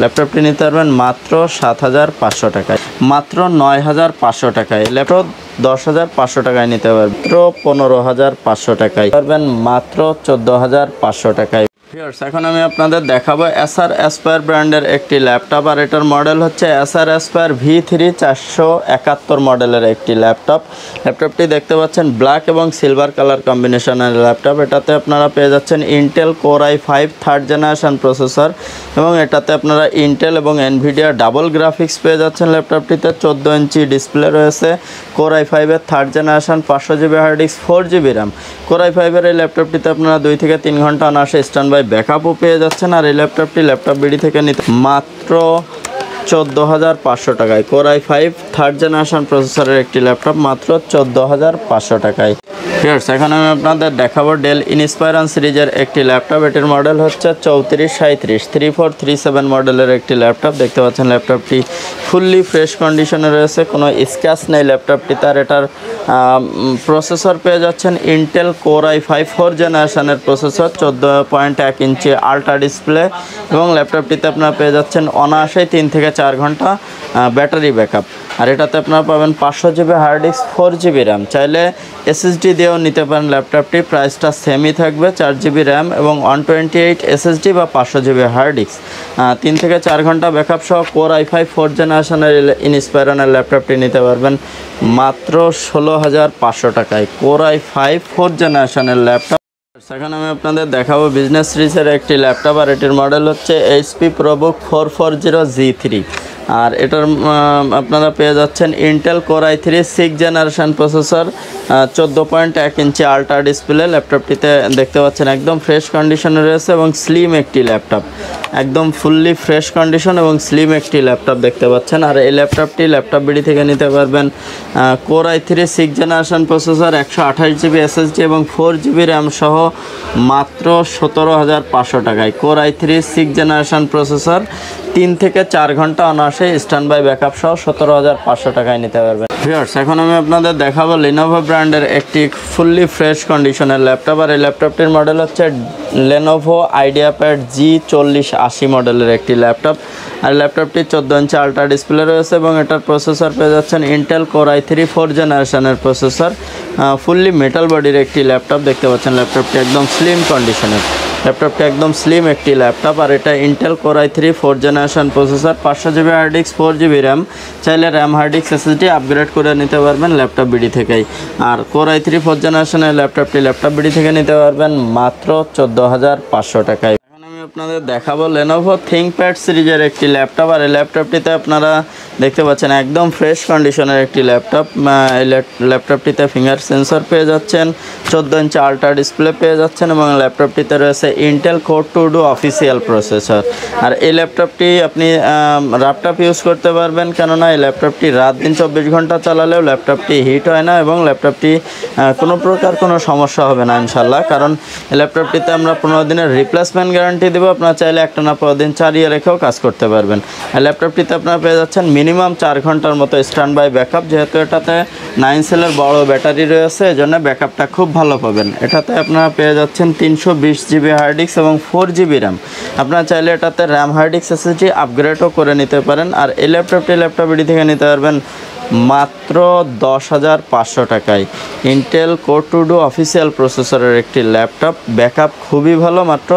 ল্যাপটপটি নিতে পারবেন মাত্র 7,500 টাকায়, মাত্র 9,500 টাকায়। ল্যাপটপ 10,500 টাকায় নিতে পারবেন, মাত্র 15,500 টাকায় পারবেন, মাত্র 14,500 টাকায়। ভিউয়ার্স, এখন আমি আপনাদের দেখাবো ACER ASUS ব্র্যান্ডের একটি ল্যাপটপ, আর এটার মডেল হচ্ছে ACER ASUS V3 471 মডেলের একটি ল্যাপটপ। ল্যাপটপটি দেখতে পাচ্ছেন ব্ল্যাক এবং সিলভার কালার কম্বিনেশনের ল্যাপটপ। এটাতে আপনারা পেয়ে যাচ্ছেন Intel core i5 third generation processor, এবং এটাতে আপনারা ইন্টেল এবং এনভিডিয়া ডাবল গ্রাফিক্স পেয়ে যাচ্ছেন। ল্যাপটপটিতে 14 ইঞ্চি ডিসপ্লে রয়েছে, কোর i5 এর third generation, 500 GB hard disk, 4 GB RAM. Core i5 এর এই ল্যাপটপটিতে আপনারা 2 থেকে 3 ঘন্টা অনায়াসে স্ট্যান্ড বাই ব্যাকআপও পেয়ে যাচ্ছেন। আর এই ল্যাপটপটি Laptopbd থেকে নিতে মাত্র 14,500 টাকায়। কোর i5 থার্ড জেনারেশন প্রসেসরের একটি ল্যাপটপ, মাত্র 14,500 টাকায়। ভিউয়ার্স, এখন আমি আপনাদের দেখাবো ডেল ইনস্পায়রন সিরিজের একটি ল্যাপটপ। এটির মডেল হচ্ছে 3437 3437 মডেলের একটি ল্যাপটপ। দেখতে পাচ্ছেন ল্যাপটপটি ফুললি ফ্রেশ কন্ডিশনে রয়েছে, কোনো স্ক্র্যাচ নেই ল্যাপটপটি। তার এটার প্রসেসর পেয়ে যাচ্ছেন ইন্টেল কোর i5 4 জেনারেশনের প্রসেসর, 14.1 ইঞ্চি আল্ট্রা ডিসপ্লে, এবং ল্যাপটপটিতে আপনারা পেয়ে যাচ্ছেন অনায়াসে 3 থেকে 4 ঘন্টা ব্যাটারি ব্যাকআপ। আর এটাতে আপনারা পাবেন 500 GB hard disk, 4 GB RAM. চাইলে এসএসডি দিয়েও নিতে পারেন ল্যাপটপটি, প্রাইসটা সেমই থাকবে, 4 জিবি র্যাম এবং 128 এসএসডি বা 500 জিবি হার্ড ডিস্ক। 3 থেকে 4 ঘন্টা ব্যাকআপ সহ কোর i5 4 জেনারেশনের ইনস্পায়রনের ল্যাপটপটি নিতে পারবেন মাত্র 16,500 টাকায়। কোর i5 4 জেনারেশনের ল্যাপটপ। সেখানে আমি আপনাদের দেখাবো বিজনেস সিরিজের একটি ল্যাপটপ, আর এটির মডেল হচ্ছে HP ProBook 440G3। আর এটার আপনারা পেয়ে যাচ্ছেন Intel core i3 6 generation processor, 14.1 ইঞ্চি আল্ট্রা ডিসপ্লে। ল্যাপটপটিতে দেখতে পাচ্ছেন একদম ফ্রেশ কন্ডিশনে রয়েছে এবং স্লিম একটি ল্যাপটপ, একদম ফুললি ফ্রেশ কন্ডিশন এবং স্লিম একটি ল্যাপটপ দেখতে পাচ্ছেন। আর এই ল্যাপটপটি Laptopbd থেকে নিতে পারবেন core i3 6 generation processor, 128 GB SSD এবং 4 জিবি র্যাম সহ, মাত্র 17,500 টাকায়। কোর i3 6 জেনারেশন প্রসেসর, 3 থেকে 4 ঘন্টা অনায়াসে স্ট্যান্ড বাই ব্যাকআপ সহ 17,500 টাকায় নিতে পারবেন। ভিউয়ার্স, এখন আমি আপনাদের দেখাবো Lenovo ব্র্যান্ডের একটি ফুললি ফ্রেশ কন্ডিশনের ল্যাপটপ, আর এই ল্যাপটপটির মডেল হচ্ছে Lenovo IdeaPad G4080 মডেলের একটি ল্যাপটপ। আর ল্যাপটপটি 14 ইঞ্চি আল্ট্রা ডিসপ্লে রয়েছে, এবং এটার প্রসেসর পেয়ে যাচ্ছেন ইন্টেল কোর i3 4 জেনারেশনের প্রসেসর, ফুললি মেটাল বডির একটি ল্যাপটপ। দেখতে পাচ্ছেন ল্যাপটপটি একদম স্লিম কন্ডিশনের, ল্যাপটপটি একদম স্লিম একটি ল্যাপটপ। আর এটা Intel core i3 4 generation processor, 500 GB hard disk, 4 GB RAM. চাইলে RAM hard disk SSD upgrade করে নিতে পারবেন Laptopbd থেকেই। আর কোর i3 4 জেনারেশনের ল্যাপটপটি Laptopbd থেকে নিতে পারবেন মাত্র 14,500 টাকায়। এখন আমি আপনাদের দেখাবো Lenovo ThinkPad সিরিজের একটি ল্যাপটপ, আর এই ল্যাপটপটিতে আপনারা দেখতে পাচ্ছেন একদম ফ্রেশ কন্ডিশনের একটি ল্যাপটপ। এই ল্যাপটপটিতে ফিঙ্গার সেন্সর পেয়ে যাচ্ছেন, 14 ইঞ্চি আল্ট্রা ডিসপ্লে পেয়ে যাচ্ছেন, এবং ল্যাপটপটিতে রয়েছে ইন্টেল কোর 2 অফিসিয়াল প্রসেসর। আর এই ল্যাপটপটি আপনি ল্যাপটপ ইউজ করতে পারবেন, কেননা এই ল্যাপটপটি রাত দিন 24 ঘন্টা চালালেও ল্যাপটপটি হিট হয় না, এবং ল্যাপটপটি কোনো প্রকার কোনো সমস্যা হবে না ইনশাল্লাহ। কারণ এই ল্যাপটপটিতে আমরা 15 দিনের রিপ্লেসমেন্ট গ্যারান্টি দেবো, আপনারা চাইলে একটানা 15 দিন চালিয়ে রেখেও কাজ করতে পারবেন। এই ল্যাপটপটিতে আপনারা পেয়ে যাচ্ছেন মিনিমাম 4 ঘন্টার মতো স্ট্যান্ড বাই ব্যাকআপ, যেহেতু এটাতে 9 সেলের বড় ব্যাটারি রয়েছে, এজন্য ব্যাকআপটা খুব ভালো পাবেন। এটাতে আপনারা পেয়ে যাচ্ছেন 320 জিবি হার্ড ডিস্ক এবং 4 জিবি র্যাম। আপনারা চাইলে এটাতে র্যাম হার্ড ডিস্ক এসএসডি আপগ্রেডও করে নিতে পারেন। আর এই ল্যাপটপটি Laptopbd থেকে নিতে পারবেন মাত্র 10,500 টাকায়। ইন্টেল কোর 2 অফিসিয়াল প্রসেসরের একটি ল্যাপটপ, ব্যাকআপ খুবই ভালো, মাত্র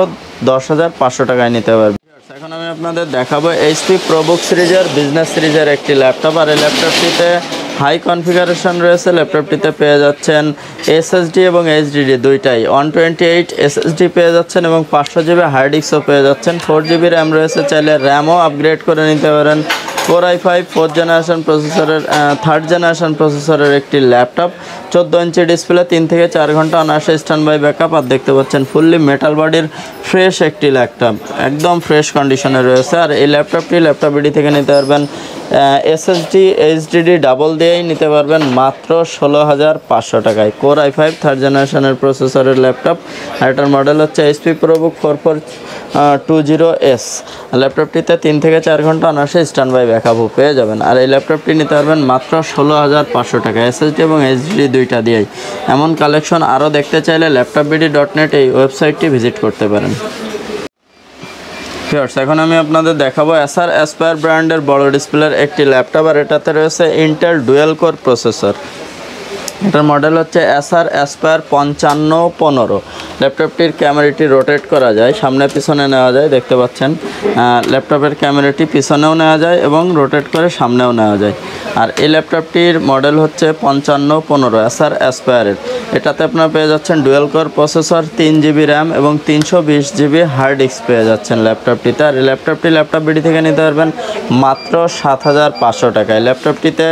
10,500 টাকায় নিতে পারবেন। এখন আমি আপনাদের দেখাবো HP ProBook সিরিজের বিজনেস সিরিজের একটি ল্যাপটপ, আর এই ল্যাপটপটিতে হাই কনফিগারেশন রয়েছে। ল্যাপটপটিতে পেয়ে যাচ্ছেন এসএসডি এবং এইচডিডি দুইটাই, 128 এসএসডি পেয়ে যাচ্ছেন এবং 500 জিবি হার্ড ডিস্কও পেয়ে যাচ্ছেন, 4 জিবি র্যাম রয়েছে, চাইলে র্যামও আপগ্রেড করে নিতে পারেন। কোর i5 4 জেনারেশন প্রসেসরের থার্ড জেনারেশন প্রসেসরের একটি ল্যাপটপ, 14 ইঞ্চি ডিসপ্লে, 3 থেকে 4 ঘন্টা অনায়াসে স্ট্যান্ড বাই ব্যাকআপ। আর দেখতে পাচ্ছেন ফুললি মেটাল বডির ফ্রেশ একটি ল্যাপটপ, একদম ফ্রেশ কন্ডিশনে রয়েছে। আর এই ল্যাপটপটি Laptopbd থেকে নিতে পারবেন এসএসডি এইচডিডি ডাবল দিয়েই নিতে পারবেন মাত্র 16,500 টাকায়। কোর i5 থার্ড জেনারেশনের প্রসেসরের ল্যাপটপ, আর এটার মডেল হচ্ছে HP ProBook 4420S। ল্যাপটপটিতে 3 থেকে 4 ঘন্টা অনায়াসে স্ট্যান্ড বাই ব্যাকআপও পেয়ে যাবেন। আর এই ল্যাপটপটি নিতে পারবেন মাত্র 16,500 টাকা, এসএসডি এবং এইচডিডি দুইটা দিয়েই। এমন কালেকশন আরও দেখতে চাইলে laptopbd.net এই ওয়েবসাইটটি ভিজিট করতে পারেন। ভিউয়ার্স, এখন আমি আপনাদের দেখাবো ACER ASUS ব্র্যান্ডের বড় ডিসপ্লের একটি ল্যাপটপ, আর এটাতে রয়েছে ইন্টেল ডুয়েল কোর প্রসেসর। এটার মডেল হচ্ছে ACER ASUS 5515। ল্যাপটপটির ক্যামেরাটি রোটেট করা যায়, সামনে পিছনে নেওয়া যায়, দেখতে পাচ্ছেন ল্যাপটপের ক্যামেরাটি পিছনেও নেওয়া যায় এবং রোটেট করে সামনেও নেওয়া যায়। আর এই ল্যাপটপটির মডেল হচ্ছে 5515 ACER ASUS। এটাতে আপনারা পেয়ে যাচ্ছেন dual core processor, 3GB RAM এবং 320GB হার্ড ডিস্ক পেয়ে যাচ্ছেন ল্যাপটপটিতে। আর এই ল্যাপটপটি ল্যাপটপbd থেকে নিতে পারবেন মাত্র 7500 টাকায়। ল্যাপটপটিতে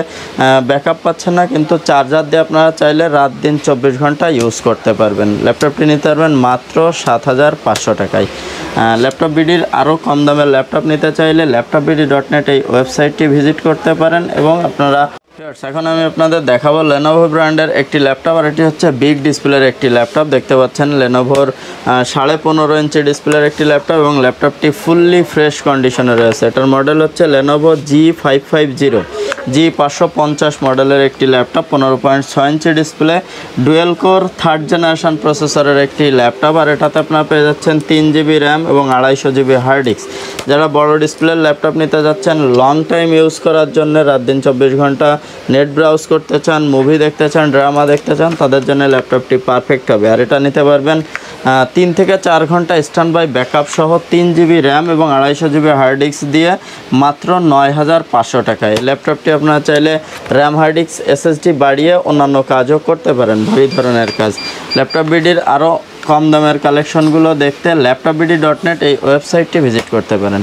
ব্যাকআপ পাচ্ছেন না, কিন্তু চার্জার দিয়ে আপনারা চাইলে রাত দিন 24 ঘন্টা ইউজ করতে পারবেন। ল্যাপটপটি নিতে পারবেন মাত্র 7500 টাকায়। ল্যাপটপbdর আরও কম দামের ল্যাপটপ নিতে চাইলে laptopbd.net এই ওয়েবসাইটটি ভিজিট করতে পারেন। এবং আপনারা এখন আমি আপনাদের দেখাবো লেনোভো ব্র্যান্ডের একটি ল্যাপটপ, আর এটি হচ্ছে বিগ ডিসপ্লের একটি ল্যাপটপ। দেখতে পাচ্ছেন লেনোভোর 15.5 ইঞ্চি ডিসপ্লের একটি ল্যাপটপ এবং ল্যাপটপটি ফুললি ফ্রেশ কন্ডিশনে রয়েছে। এটার মডেল হচ্ছে লেনোভো G550 মডেলের একটি laptop, 15.6 inch display, dual core 3rd generation প্রসেসরের একটি ল্যাপটপ। আর এটাতে আপনারা পেয়ে যাচ্ছেন 3GB র্যাম এবং 250GB হার্ড ডিস্ক। যারা বড় ডিসপ্লের ল্যাপটপ নিতে যাচ্ছেন লং টাইম ইউজ করার জন্য, রাত দিন 24 ঘন্টা নেট ব্রাউজ করতে চান, মুভি দেখতে চান, ড্রামা দেখতে চান, তাদের জন্য ল্যাপটপটি পারফেক্ট হবে। আর এটা নিতে পারবেন 3 থেকে 4 ঘন্টা স্ট্যান্ড বাই ব্যাকআপ সহ 3GB র্যাম এবং 250GB হার্ড ডিস্ক দিয়ে মাত্র 9500 টাকায়। এই ল্যাপটপটি আপনারা চাইলে র্যাম, হার্ড ডিস্ক, SSD বাড়িয়ে অন্যান্য কাজও করতে পারেন, ভারী ধরনের কাজ। ল্যাপটপbdর আরও কম দামের কালেকশনগুলো দেখতে laptopbd.net এই ওয়েবসাইটটি ভিজিট করতে পারেন।